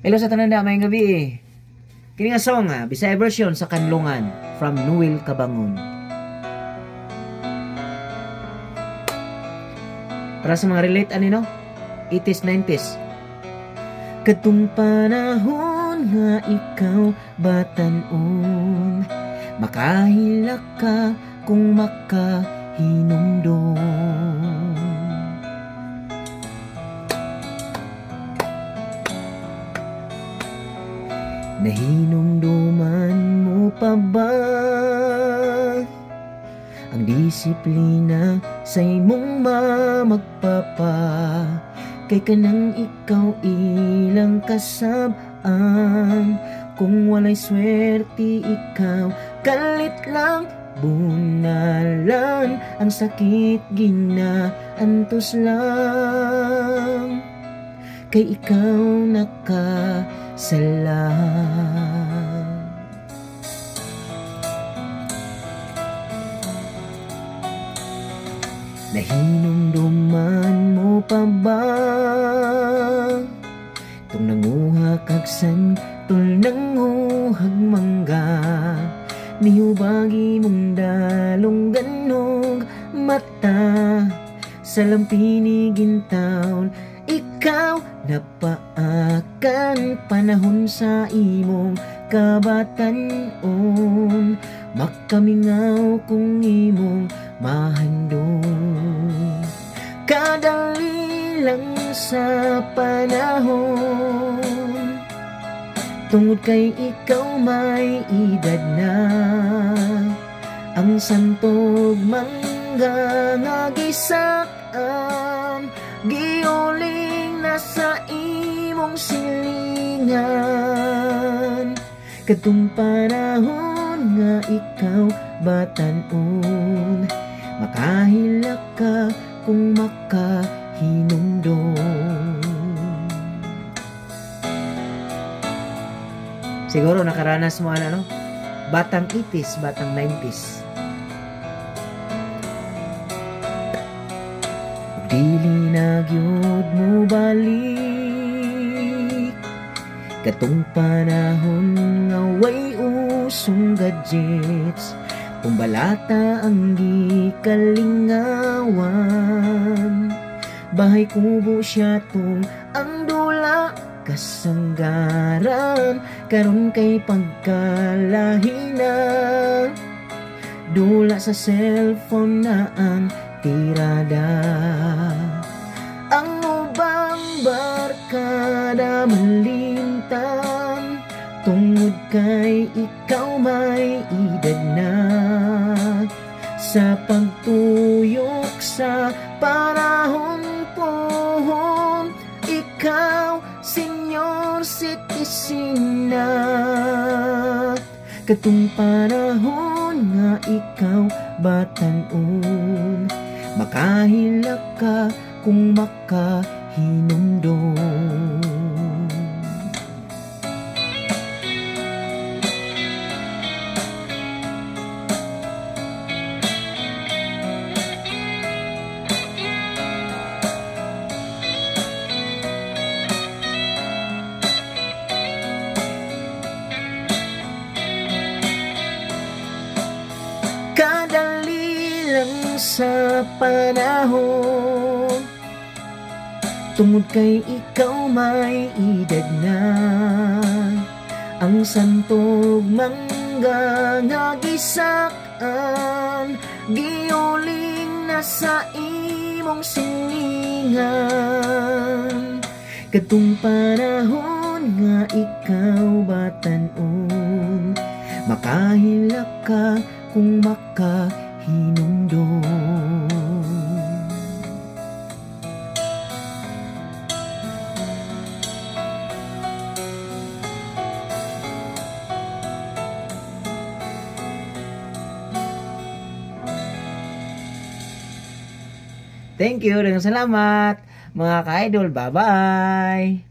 Hello sa tanan na may gabi. Kini nga song Bisaya version sa Kanlungan from Noel Cabangon. Para sa mga relate ani no? 80s, 90s. Katong panahon nga ikaw batan-on, makahilak ka kung makahinumdum. Nahinumduman mo pa ba ang disiplina sa imong magpapa? Kay kanang ikaw ilang kasab-an, kung walay swerte ikaw kalit lang bunalan, ang sakit ginaantos lang kay ikaw nakasala. Nahinumduman mo pa ba tung nanguha kagsan tul nanguhag mangga, nihubagi mong dalong ganog mata sa lampinig taon. Ikaw napaakan panahon sa imong kabatan-on, makamingaw kung imong mahandong. Kadali lang sa panahon, tungod kay ikaw may edad na, ang santog mangga nga gisak-an, giuling na sa imong silingan. Katong panahon nga ikaw batan-on, makahilak ka kung makahinumdum. Siguro nakaranas mo ano? Batang 80s, batang 90s. Dili na gyud mo balik katong panahon nga way usong gadgets, kung balata ang di kalingawan. Bahay kubo siya tong ang dula kasanggaran, karon kay pagkalahina, dula sa cellphone na ang tirada. Ang ubang barkada malintang, tungod kay ikaw may edad na, sa pagtuyok sa panahon-pohon. Ikaw senior citizen na, katong panahon nga ikaw batan-on, makahilak ka kung makahinumdum. Kadali lang sa panahon, tungod kay ikaw may edad na, ang santog mangga nga gisak-an, giuling na sa imong silingan. Katong panahon nga ikaw batan-on, makahilak ka kung makahinumdum. Thank you, dengan salamat mga ka-idol. Bye-bye!